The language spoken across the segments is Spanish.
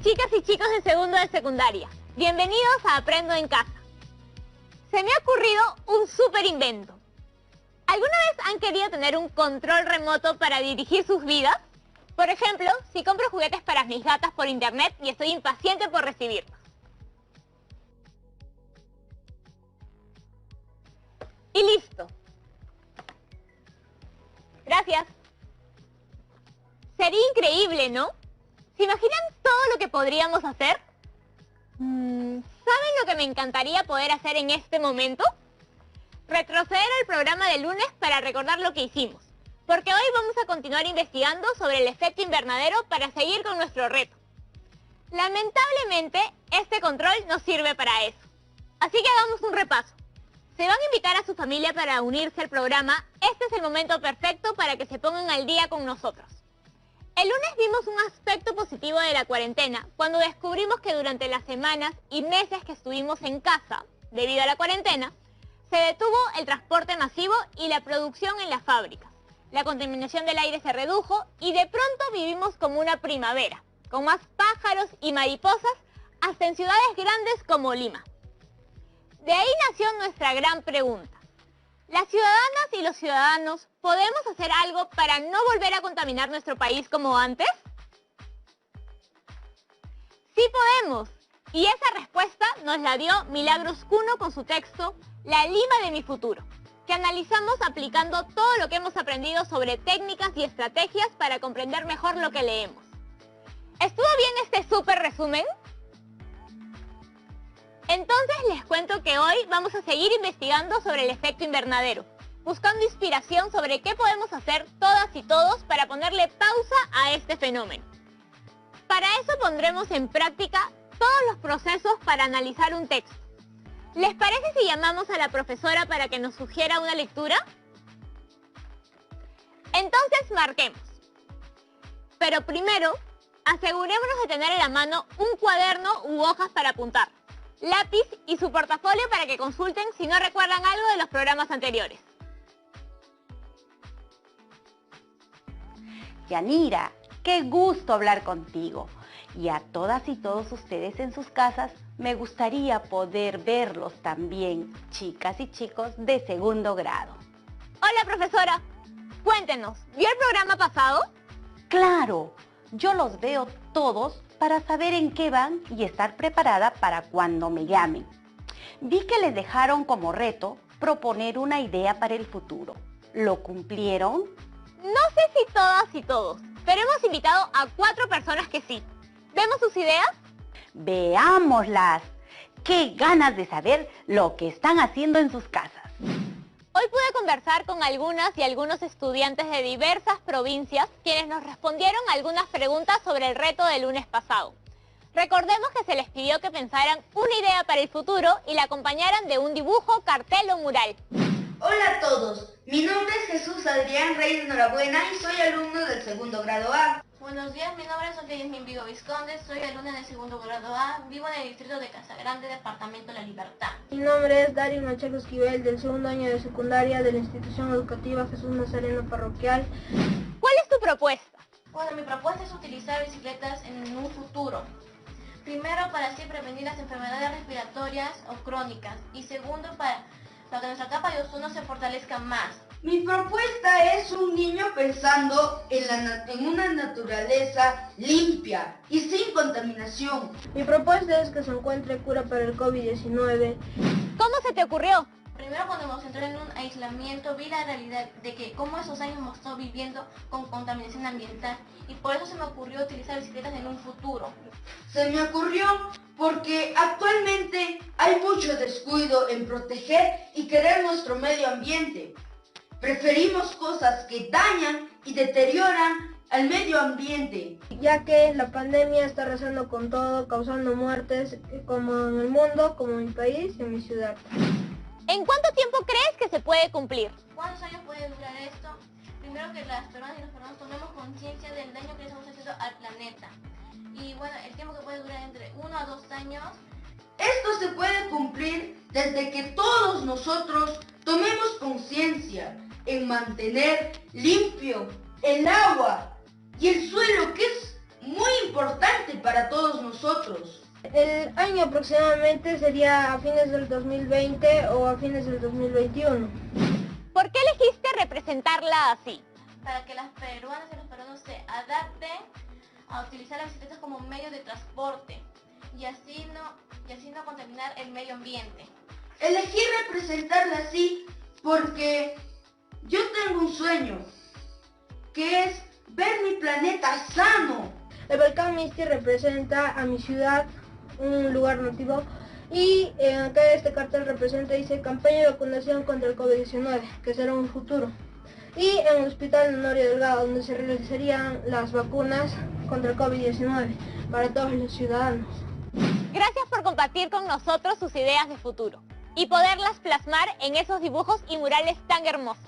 Chicas y chicos de segundo de secundaria, bienvenidos a Aprendo en Casa. Se me ha ocurrido un súper invento. ¿Alguna vez han querido tener un control remoto para dirigir sus vidas? Por ejemplo, si compro juguetes para mis gatas por internet y estoy impaciente por recibirlos. Y listo. Gracias. Sería increíble, ¿no? ¿Se imaginan todo lo que podríamos hacer? ¿Saben lo que me encantaría poder hacer en este momento? Retroceder al programa de lunes para recordar lo que hicimos. Porque hoy vamos a continuar investigando sobre el efecto invernadero para seguir con nuestro reto. Lamentablemente, este control no sirve para eso. Así que hagamos un repaso. Se van a invitar a su familia para unirse al programa. Este es el momento perfecto para que se pongan al día con nosotros. El lunes vimos un aspecto positivo de la cuarentena, cuando descubrimos que durante las semanas y meses que estuvimos en casa, debido a la cuarentena, se detuvo el transporte masivo y la producción en las fábricas. La contaminación del aire se redujo y de pronto vivimos como una primavera, con más pájaros y mariposas, hasta en ciudades grandes como Lima. De ahí nació nuestra gran pregunta. ¿Las ciudadanas y los ciudadanos podemos hacer algo para no volver a contaminar nuestro país como antes? Sí podemos, y esa respuesta nos la dio Milagros Cuno con su texto La Lima de mi futuro, que analizamos aplicando todo lo que hemos aprendido sobre técnicas y estrategias para comprender mejor lo que leemos. ¿Estuvo bien este súper resumen? Entonces les cuento que hoy vamos a seguir investigando sobre el efecto invernadero, buscando inspiración sobre qué podemos hacer todas y todos para ponerle pausa a este fenómeno. Para eso pondremos en práctica todos los procesos para analizar un texto. ¿Les parece si llamamos a la profesora para que nos sugiera una lectura? Entonces marquemos. Pero primero, asegurémonos de tener en la mano un cuaderno u hojas para apuntar, lápiz y su portafolio para que consulten si no recuerdan algo de los programas anteriores. Yanira, qué gusto hablar contigo. Y a todas y todos ustedes en sus casas, me gustaría poder verlos también, chicas y chicos de segundo grado. Hola, profesora. Cuéntenos, ¿vio el programa pasado? Claro, yo los veo todos para saber en qué van y estar preparada para cuando me llamen. Vi que les dejaron como reto proponer una idea para el futuro. ¿Lo cumplieron? No sé si todas y todos, pero hemos invitado a 4 personas que sí. ¿Vemos sus ideas? Veámoslas. ¡Qué ganas de saber lo que están haciendo en sus casas! Hoy pude conversar con algunas y algunos estudiantes de diversas provincias quienes nos respondieron algunas preguntas sobre el reto del lunes pasado. Recordemos que se les pidió que pensaran una idea para el futuro y la acompañaran de un dibujo, cartel o mural. Hola a todos, mi nombre es Jesús Adrián Reyes Norabuena y soy alumno del segundo grado A. Buenos días, mi nombre es Sofía Yasmin Vigo Vizconde, soy alumna del segundo grado A, vivo en el distrito de Casagrande, departamento La Libertad. Mi nombre es Darío Machaco Esquivel, del segundo año de secundaria de la institución educativa Jesús Nazareno Parroquial. ¿Cuál es tu propuesta? Bueno, mi propuesta es utilizar bicicletas en un futuro. Primero, para así prevenir las enfermedades respiratorias o crónicas, y segundo, para que nuestra capa de ozono se fortalezca más. Mi propuesta es un niño pensando en una naturaleza limpia y sin contaminación. Mi propuesta es que se encuentre cura para el COVID-19. ¿Cómo se te ocurrió? Primero, cuando nos entró en un aislamiento, vi la realidad de que cómo esos años hemos estado viviendo con contaminación ambiental, y por eso se me ocurrió utilizar bicicletas en un futuro. Se me ocurrió porque actualmente hay mucho descuido en proteger y querer nuestro medio ambiente. Preferimos cosas que dañan y deterioran al medio ambiente. Ya que la pandemia está arrasando con todo, causando muertes como en el mundo, como en mi país y en mi ciudad. ¿En cuánto tiempo crees que se puede cumplir? ¿Cuántos años puede durar esto? Primero, que las peruanas y los peruanos tomemos conciencia del daño que estamos haciendo al planeta. Y bueno, el tiempo que puede durar entre 1 a 2 años. Esto se puede cumplir desde que todos nosotros tomemos conciencia en mantener limpio el agua y el suelo, que es muy importante para todos nosotros. El año aproximadamente sería a fines del 2020 o a fines del 2021. ¿Por qué elegiste representarla así? Para que las peruanas y los peruanos se adapten a utilizar las bicicletas como medio de transporte y así no contaminar el medio ambiente. Elegí representarla así porque yo tengo un sueño, que es ver mi planeta sano. El volcán Misti representa a mi ciudad, un lugar nativo, y acá este cartel representa, dice, campaña de vacunación contra el COVID-19, que será un futuro. Y en el hospital Honorio Delgado, donde se realizarían las vacunas contra el COVID-19 para todos los ciudadanos. Gracias por compartir con nosotros sus ideas de futuro y poderlas plasmar en esos dibujos y murales tan hermosos.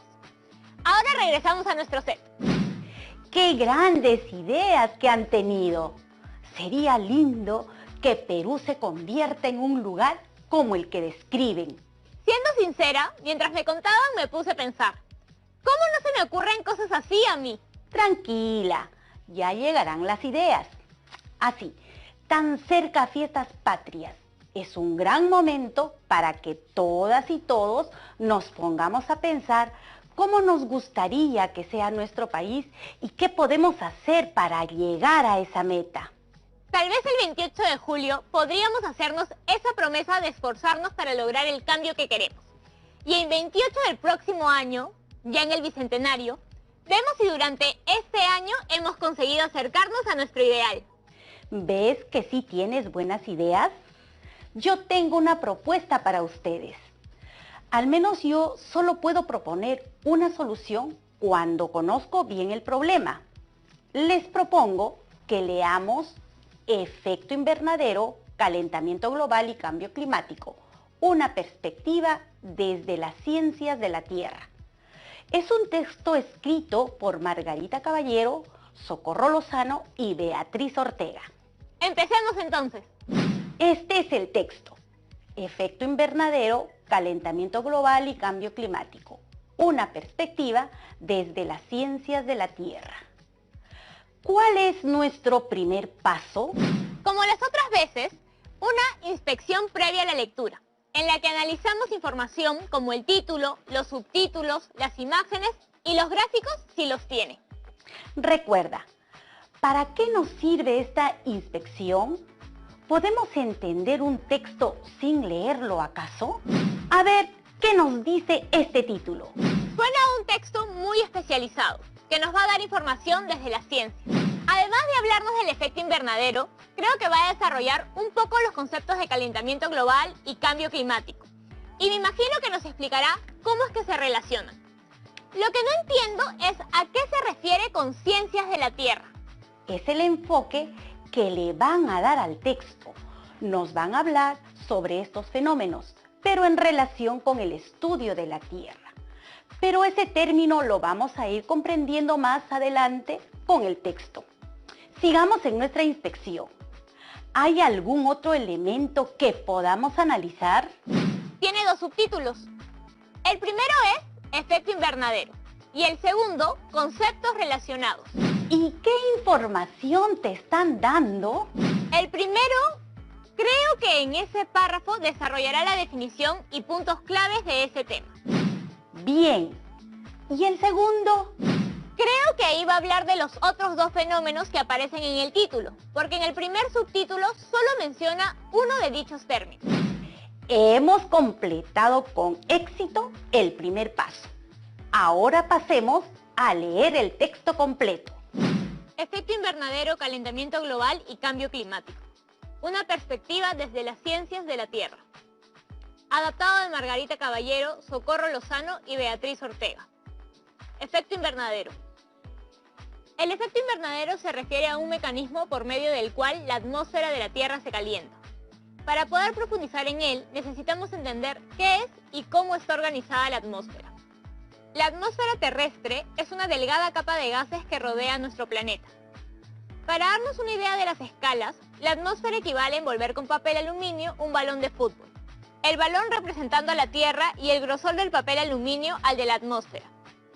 Ahora regresamos a nuestro set. ¡Qué grandes ideas que han tenido! Sería lindo que Perú se convierta en un lugar como el que describen. Siendo sincera, mientras me contaban me puse a pensar, ¿cómo no se me ocurren cosas así a mí? Tranquila, ya llegarán las ideas. Así, tan cerca a Fiestas Patrias, es un gran momento para que todas y todos nos pongamos a pensar cómo nos gustaría que sea nuestro país y qué podemos hacer para llegar a esa meta. Tal vez el 28 de julio podríamos hacernos esa promesa de esforzarnos para lograr el cambio que queremos. Y el 28 del próximo año, ya en el Bicentenario, vemos si durante este año hemos conseguido acercarnos a nuestro ideal. ¿Ves que sí tienes buenas ideas? Yo tengo una propuesta para ustedes. Al menos yo solo puedo proponer una solución cuando conozco bien el problema. Les propongo que leamos Efecto Invernadero, Calentamiento Global y Cambio Climático, una perspectiva desde las ciencias de la Tierra. Es un texto escrito por Margarita Caballero, Socorro Lozano y Beatriz Ortega. Empecemos entonces. Este es el texto. Efecto Invernadero, Calentamiento Global y Cambio Climático, una perspectiva desde las ciencias de la Tierra. ¿Cuál es nuestro primer paso? Como las otras veces, una inspección previa a la lectura, en la que analizamos información como el título, los subtítulos, las imágenes y los gráficos si los tiene. Recuerda, ¿para qué nos sirve esta inspección? ¿Podemos entender un texto sin leerlo acaso? A ver, ¿qué nos dice este título? Suena a un texto muy especializado, que nos va a dar información desde la ciencia. Además de hablarnos del efecto invernadero, creo que va a desarrollar un poco los conceptos de calentamiento global y cambio climático. Y me imagino que nos explicará cómo es que se relacionan. Lo que no entiendo es a qué se refiere con ciencias de la Tierra. Es el enfoque que le van a dar al texto. Nos van a hablar sobre estos fenómenos, pero en relación con el estudio de la Tierra. Pero ese término lo vamos a ir comprendiendo más adelante con el texto. Sigamos en nuestra inspección. ¿Hay algún otro elemento que podamos analizar? Tiene dos subtítulos. El primero es Efecto Invernadero y el segundo, Conceptos relacionados. ¿Y qué información te están dando? El primero, creo que en ese párrafo desarrollará la definición y puntos claves de ese tema. Bien. ¿Y el segundo? Creo que ahí va a hablar de los otros dos fenómenos que aparecen en el título, porque en el primer subtítulo solo menciona uno de dichos términos. Hemos completado con éxito el primer paso. Ahora pasemos a leer el texto completo. Efecto invernadero, calentamiento global y cambio climático. Una perspectiva desde las ciencias de la Tierra. Adaptado de Margarita Caballero, Socorro Lozano y Beatriz Ortega. Efecto invernadero. El efecto invernadero se refiere a un mecanismo por medio del cual la atmósfera de la Tierra se calienta. Para poder profundizar en él, necesitamos entender qué es y cómo está organizada la atmósfera. La atmósfera terrestre es una delgada capa de gases que rodea nuestro planeta. Para darnos una idea de las escalas, la atmósfera equivale a envolver con papel aluminio un balón de fútbol. El balón representando a la Tierra y el grosor del papel aluminio al de la atmósfera.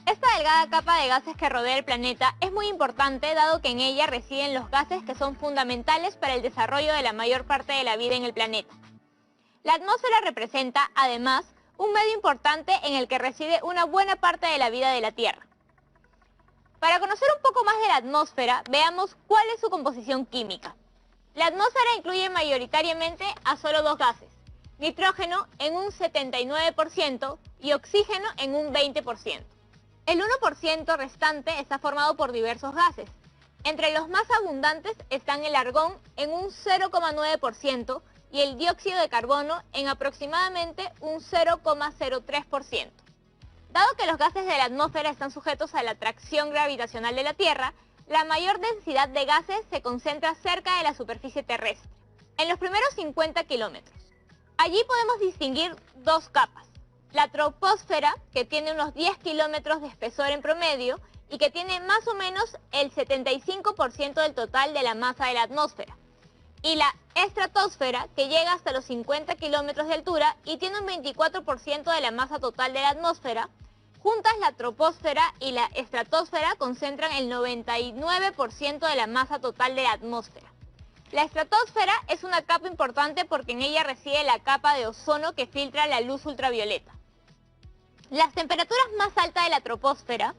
Esta delgada capa de gases que rodea el planeta es muy importante dado que en ella residen los gases que son fundamentales para el desarrollo de la mayor parte de la vida en el planeta. La atmósfera representa, además, un medio importante en el que reside una buena parte de la vida de la Tierra. Para conocer un poco más de la atmósfera, veamos cuál es su composición química. La atmósfera incluye mayoritariamente a solo dos gases, nitrógeno en un 79% y oxígeno en un 20%. El 1% restante está formado por diversos gases. Entre los más abundantes están el argón en un 0,9% y el dióxido de carbono en aproximadamente un 0,03%. Dado que los gases de la atmósfera están sujetos a la atracción gravitacional de la Tierra, la mayor densidad de gases se concentra cerca de la superficie terrestre, en los primeros 50 kilómetros. Allí podemos distinguir dos capas. La troposfera, que tiene unos 10 kilómetros de espesor en promedio y que tiene más o menos el 75% del total de la masa de la atmósfera. Y la estratosfera, que llega hasta los 50 kilómetros de altura y tiene un 24% de la masa total de la atmósfera. Juntas, la troposfera y la estratosfera concentran el 99% de la masa total de la atmósfera. La estratosfera es una capa importante porque en ella reside la capa de ozono que filtra la luz ultravioleta. Las temperaturas más altas de la troposfera,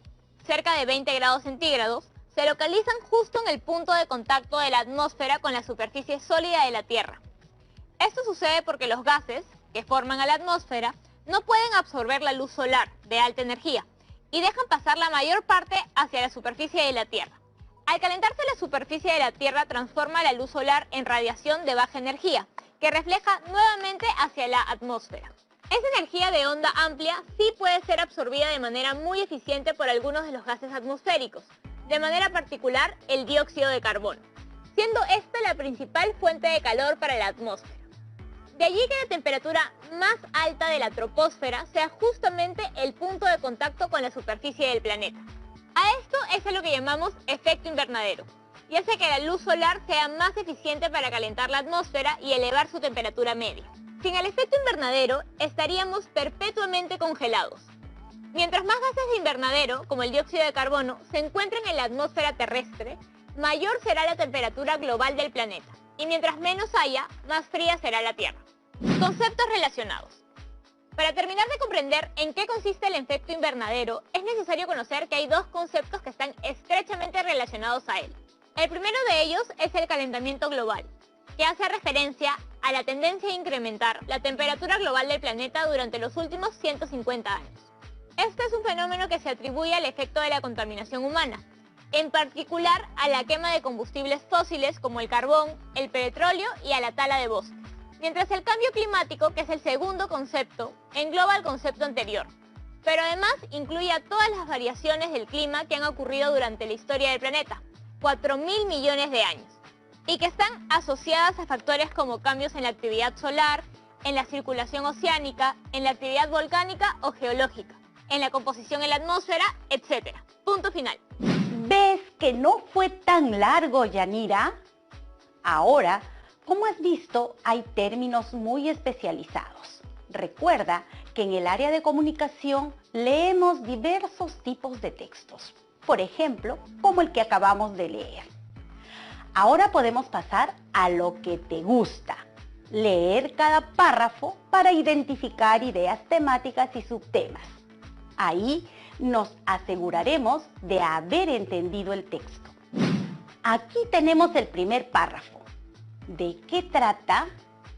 cerca de 20 grados centígrados, se localizan justo en el punto de contacto de la atmósfera con la superficie sólida de la Tierra. Esto sucede porque los gases, que forman a la atmósfera, no pueden absorber la luz solar de alta energía y dejan pasar la mayor parte hacia la superficie de la Tierra. Al calentarse la superficie de la Tierra transforma la luz solar en radiación de baja energía, que refleja nuevamente hacia la atmósfera. Esa energía de onda amplia sí puede ser absorbida de manera muy eficiente por algunos de los gases atmosféricos, de manera particular el dióxido de carbono, siendo esta la principal fuente de calor para la atmósfera. De allí que la temperatura más alta de la troposfera sea justamente el punto de contacto con la superficie del planeta. A esto es lo que llamamos efecto invernadero, y hace que la luz solar sea más eficiente para calentar la atmósfera y elevar su temperatura media. Sin el efecto invernadero, estaríamos perpetuamente congelados. Mientras más gases de invernadero, como el dióxido de carbono, se encuentren en la atmósfera terrestre, mayor será la temperatura global del planeta. Y mientras menos haya, más fría será la Tierra. Conceptos relacionados. Para terminar de comprender en qué consiste el efecto invernadero, es necesario conocer que hay dos conceptos que están estrechamente relacionados a él. El primero de ellos es el calentamiento global, que hace referencia a la tendencia a incrementar la temperatura global del planeta durante los últimos 150 años. Este es un fenómeno que se atribuye al efecto de la contaminación humana, en particular a la quema de combustibles fósiles como el carbón, el petróleo y a la tala de bosques. Mientras el cambio climático, que es el segundo concepto, engloba el concepto anterior, pero además incluye a todas las variaciones del clima que han ocurrido durante la historia del planeta, 4.000 millones de años, y que están asociadas a factores como cambios en la actividad solar, en la circulación oceánica, en la actividad volcánica o geológica, en la composición en la atmósfera, etc. Punto final. ¿Ves que no fue tan largo, Yanira? Ahora, como has visto, hay términos muy especializados. Recuerda que en el área de comunicación leemos diversos tipos de textos. Por ejemplo, como el que acabamos de leer. Ahora podemos pasar a lo que te gusta. Leer cada párrafo para identificar ideas temáticas y subtemas. Ahí nos aseguraremos de haber entendido el texto. Aquí tenemos el primer párrafo. ¿De qué trata?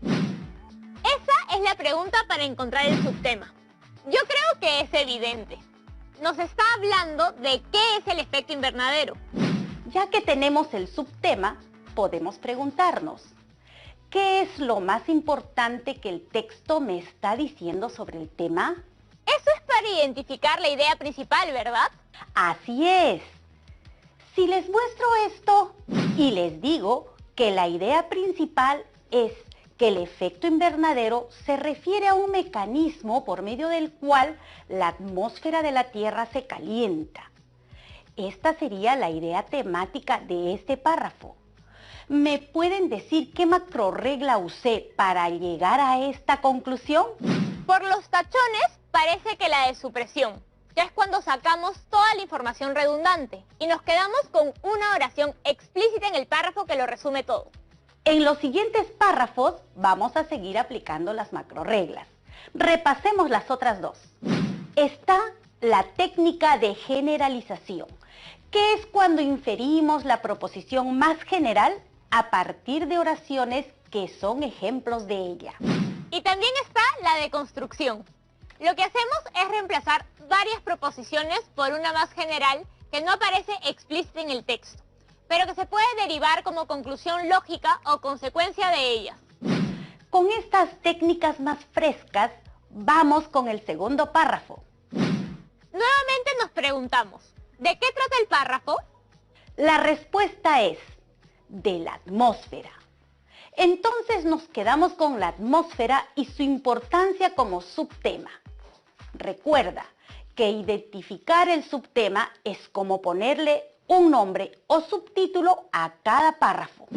Esa es la pregunta para encontrar el subtema. Yo creo que es evidente. Nos está hablando de qué es el efecto invernadero. Ya que tenemos el subtema, podemos preguntarnos, ¿qué es lo más importante que el texto me está diciendo sobre el tema? Eso es para identificar la idea principal, ¿verdad? Así es. Si les muestro esto y les digo que la idea principal es que el efecto invernadero se refiere a un mecanismo por medio del cual la atmósfera de la Tierra se calienta. Esta sería la idea temática de este párrafo. ¿Me pueden decir qué macrorregla usé para llegar a esta conclusión? Por los tachones parece que la de supresión. que es cuando sacamos toda la información redundante y nos quedamos con una oración explícita en el párrafo que lo resume todo. En los siguientes párrafos vamos a seguir aplicando las macrorreglas. Repasemos las otras dos. Está la técnica de generalización, que es cuando inferimos la proposición más general a partir de oraciones que son ejemplos de ella. Y también está la deconstrucción. Lo que hacemos es reemplazar varias proposiciones por una más general que no aparece explícita en el texto, pero que se puede derivar como conclusión lógica o consecuencia de ellas. Con estas técnicas más frescas, vamos con el segundo párrafo. Nuevamente nos preguntamos, ¿de qué trata el párrafo? La respuesta es de la atmósfera. Entonces nos quedamos con la atmósfera y su importancia como subtema. Recuerda que identificar el subtema es como ponerle un nombre o subtítulo a cada párrafo.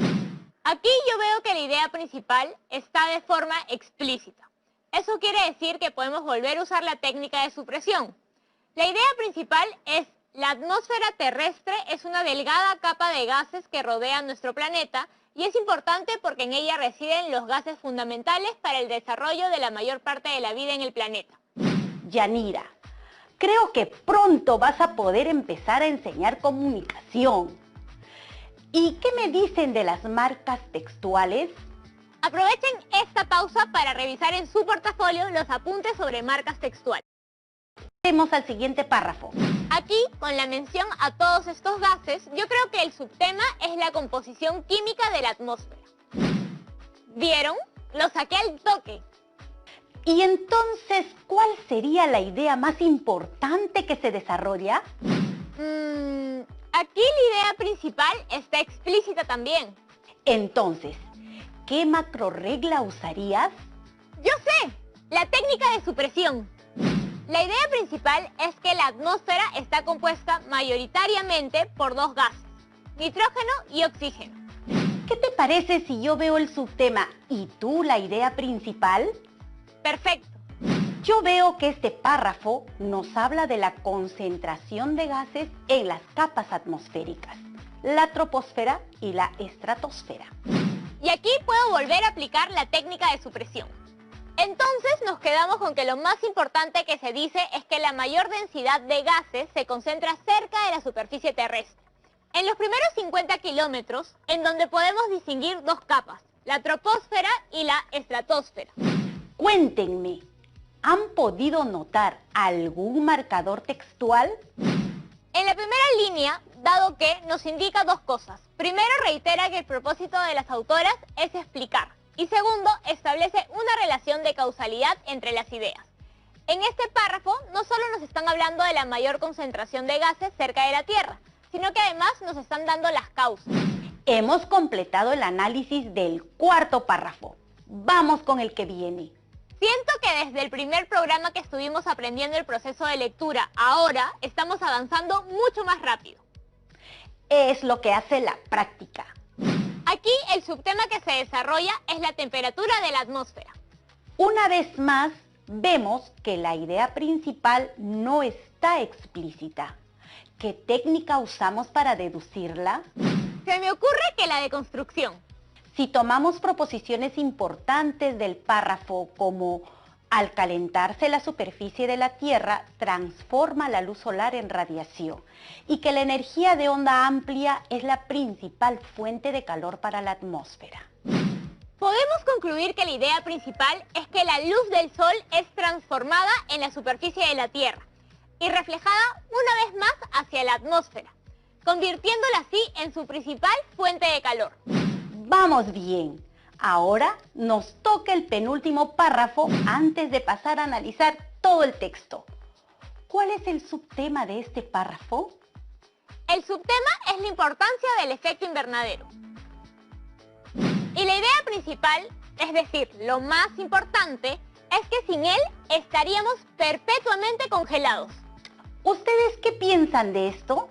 Aquí yo veo que la idea principal está de forma explícita. Eso quiere decir que podemos volver a usar la técnica de supresión. La idea principal es: la atmósfera terrestre es una delgada capa de gases que rodea nuestro planeta y es importante porque en ella residen los gases fundamentales para el desarrollo de la mayor parte de la vida en el planeta. Yanira, creo que pronto vas a poder empezar a enseñar comunicación. ¿Y qué me dicen de las marcas textuales? Aprovechen esta pausa para revisar en su portafolio los apuntes sobre marcas textuales. Pasemos al siguiente párrafo. Aquí, con la mención a todos estos gases, yo creo que el subtema es la composición química de la atmósfera. ¿Vieron? Lo saqué al toque. Y entonces, ¿cuál sería la idea más importante que se desarrolla? Aquí la idea principal está explícita también. Entonces, ¿qué macrorregla usarías? ¡Yo sé! La técnica de supresión. La idea principal es que la atmósfera está compuesta mayoritariamente por dos gases, nitrógeno y oxígeno. ¿Qué te parece si yo veo el subtema y tú la idea principal? Perfecto. Yo veo que este párrafo nos habla de la concentración de gases en las capas atmosféricas, la troposfera y la estratosfera. Y aquí puedo volver a aplicar la técnica de supresión. Entonces nos quedamos con que lo más importante que se dice es que la mayor densidad de gases se concentra cerca de la superficie terrestre. En los primeros 50 kilómetros, en donde podemos distinguir dos capas, la troposfera y la estratosfera. Cuéntenme, ¿han podido notar algún marcador textual? En la primera línea, dado que nos indica dos cosas. Primero, reitera que el propósito de las autoras es explicar. Y segundo, establece una relación de causalidad entre las ideas. En este párrafo, no solo nos están hablando de la mayor concentración de gases cerca de la Tierra, sino que además nos están dando las causas. Hemos completado el análisis del cuarto párrafo. Vamos con el que viene. Siento que desde el primer programa que estuvimos aprendiendo el proceso de lectura, ahora estamos avanzando mucho más rápido. Es lo que hace la práctica. Aquí el subtema que se desarrolla es la temperatura de la atmósfera. Una vez más, vemos que la idea principal no está explícita. ¿Qué técnica usamos para deducirla? Se me ocurre que la deconstrucción. Si tomamos proposiciones importantes del párrafo como al calentarse la superficie de la Tierra, transforma la luz solar en radiación y que la energía de onda amplia es la principal fuente de calor para la atmósfera. Podemos concluir que la idea principal es que la luz del Sol es transformada en la superficie de la Tierra y reflejada una vez más hacia la atmósfera, convirtiéndola así en su principal fuente de calor. Vamos bien. Ahora nos toca el penúltimo párrafo antes de pasar a analizar todo el texto. ¿Cuál es el subtema de este párrafo? El subtema es la importancia del efecto invernadero. Y la idea principal, es decir, lo más importante, es que sin él estaríamos perpetuamente congelados. ¿Ustedes qué piensan de esto?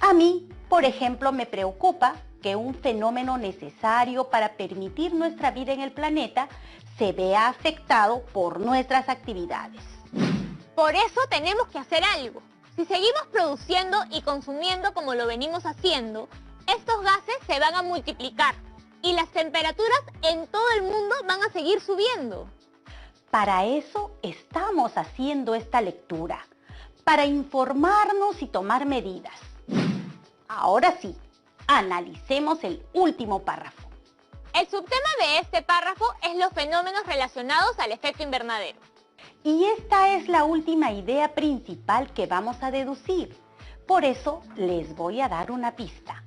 A mí, por ejemplo, me preocupa que un fenómeno necesario para permitir nuestra vida en el planeta se vea afectado por nuestras actividades. Por eso tenemos que hacer algo. Si seguimos produciendo y consumiendo como lo venimos haciendo, estos gases se van a multiplicar y las temperaturas en todo el mundo van a seguir subiendo. Para eso estamos haciendo esta lectura, para informarnos y tomar medidas. Ahora sí, analicemos el último párrafo. El subtema de este párrafo es los fenómenos relacionados al efecto invernadero. Y esta es la última idea principal que vamos a deducir. Por eso les voy a dar una pista.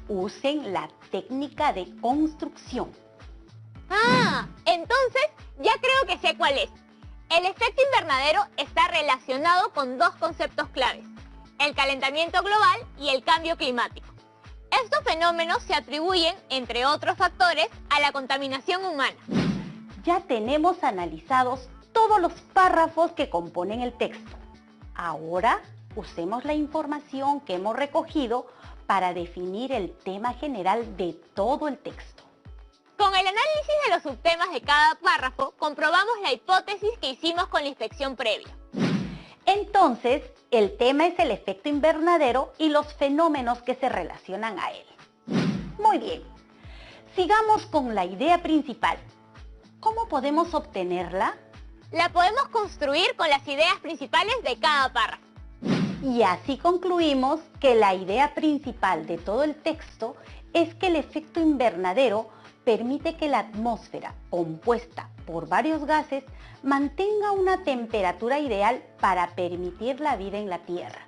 Usen la técnica de construcción. Ah, entonces ya creo que sé cuál es. El efecto invernadero está relacionado con dos conceptos claves: el calentamiento global y el cambio climático. Estos fenómenos se atribuyen, entre otros factores, a la contaminación humana. Ya tenemos analizados todos los párrafos que componen el texto. Ahora usemos la información que hemos recogido para definir el tema general de todo el texto. Con el análisis de los subtemas de cada párrafo, comprobamos la hipótesis que hicimos con la inspección previa. Entonces, el tema es el efecto invernadero y los fenómenos que se relacionan a él. Muy bien, sigamos con la idea principal. ¿Cómo podemos obtenerla? La podemos construir con las ideas principales de cada párrafo. Y así concluimos que la idea principal de todo el texto es que el efecto invernadero permite que la atmósfera, compuesta por varios gases, mantenga una temperatura ideal para permitir la vida en la Tierra.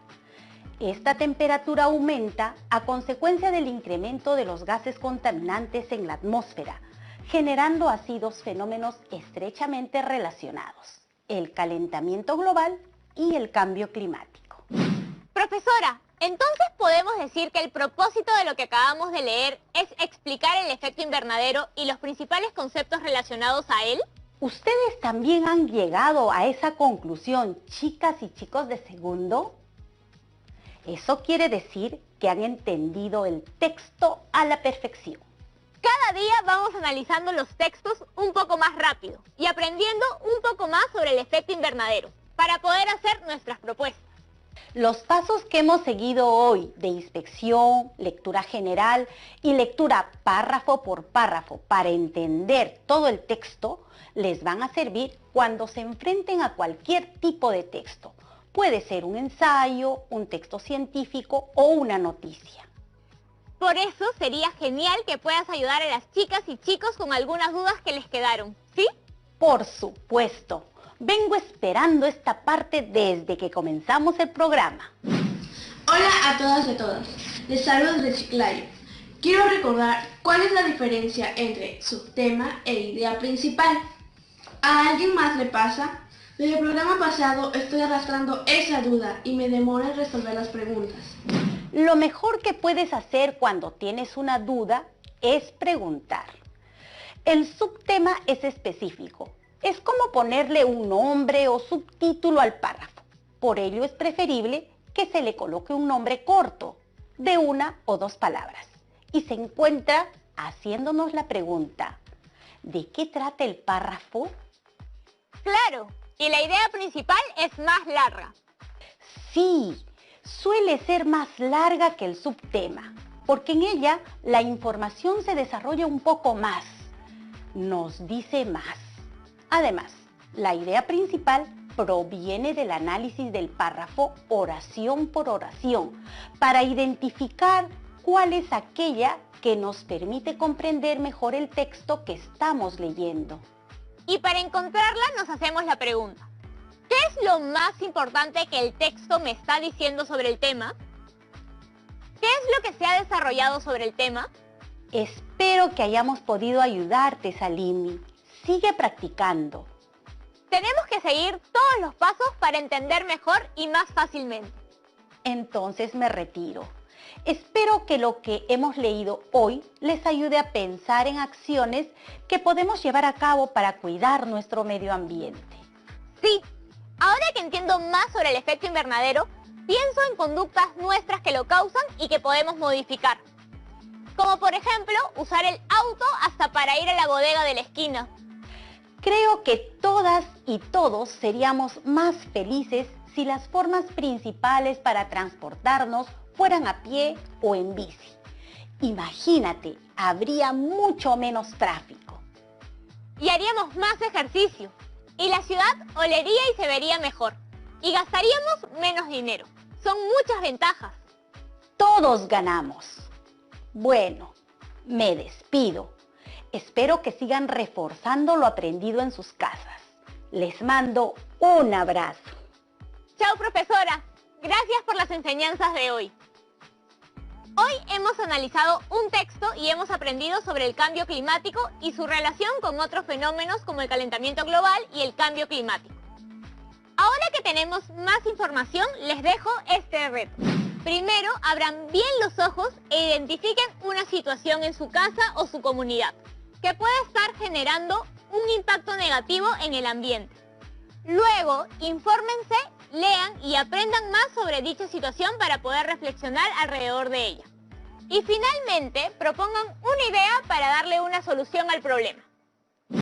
Esta temperatura aumenta a consecuencia del incremento de los gases contaminantes en la atmósfera, generando así dos fenómenos estrechamente relacionados: el calentamiento global y el cambio climático. Profesora, entonces podemos decir que el propósito de lo que acabamos de leer es explicar el efecto invernadero y los principales conceptos relacionados a él. ¿Ustedes también han llegado a esa conclusión, chicas y chicos de segundo? Eso quiere decir que han entendido el texto a la perfección. Cada día vamos analizando los textos un poco más rápido y aprendiendo un poco más sobre el efecto invernadero para poder hacer nuestras propuestas. Los pasos que hemos seguido hoy de inspección, lectura general y lectura párrafo por párrafo para entender todo el texto les van a servir cuando se enfrenten a cualquier tipo de texto. Puede ser un ensayo, un texto científico o una noticia. Por eso sería genial que puedas ayudar a las chicas y chicos con algunas dudas que les quedaron, ¿sí? Por supuesto. Vengo esperando esta parte desde que comenzamos el programa. Hola a todas y a todos. Les saludo desde Chiclayo. Quiero recordar cuál es la diferencia entre subtema e idea principal. ¿A alguien más le pasa? Desde el programa pasado estoy arrastrando esa duda y me demora en resolver las preguntas. Lo mejor que puedes hacer cuando tienes una duda es preguntar. El subtema es específico. Es como ponerle un nombre o subtítulo al párrafo. Por ello es preferible que se le coloque un nombre corto, de una o dos palabras. Y se encuentra haciéndonos la pregunta: ¿de qué trata el párrafo? Claro, y la idea principal es más larga. Sí, suele ser más larga que el subtema, porque en ella la información se desarrolla un poco más, nos dice más. Además, la idea principal proviene del análisis del párrafo oración por oración, para identificar cuál es aquella que nos permite comprender mejor el texto que estamos leyendo. Y para encontrarla nos hacemos la pregunta: ¿qué es lo más importante que el texto me está diciendo sobre el tema? ¿Qué es lo que se ha desarrollado sobre el tema? Espero que hayamos podido ayudarte, Salimi. Sigue practicando. Tenemos que seguir todos los pasos para entender mejor y más fácilmente. Entonces me retiro. Espero que lo que hemos leído hoy les ayude a pensar en acciones que podemos llevar a cabo para cuidar nuestro medio ambiente. Sí, ahora que entiendo más sobre el efecto invernadero, pienso en conductas nuestras que lo causan y que podemos modificar. Como por ejemplo, usar el auto hasta para ir a la bodega de la esquina. Creo que todas y todos seríamos más felices si las formas principales para transportarnos fueran a pie o en bici. Imagínate, habría mucho menos tráfico. Y haríamos más ejercicio. Y la ciudad olería y se vería mejor. Y gastaríamos menos dinero. Son muchas ventajas. Todos ganamos. Bueno, me despido. Espero que sigan reforzando lo aprendido en sus casas. Les mando un abrazo. Chao, profesora. Gracias por las enseñanzas de hoy. Hoy hemos analizado un texto y hemos aprendido sobre el cambio climático y su relación con otros fenómenos como el calentamiento global y el cambio climático. Ahora que tenemos más información, les dejo este reto. Primero, abran bien los ojos e identifiquen una situación en su casa o su comunidad que puede estar generando un impacto negativo en el ambiente. Luego, infórmense, lean y aprendan más sobre dicha situación para poder reflexionar alrededor de ella. Y finalmente, propongan una idea para darle una solución al problema.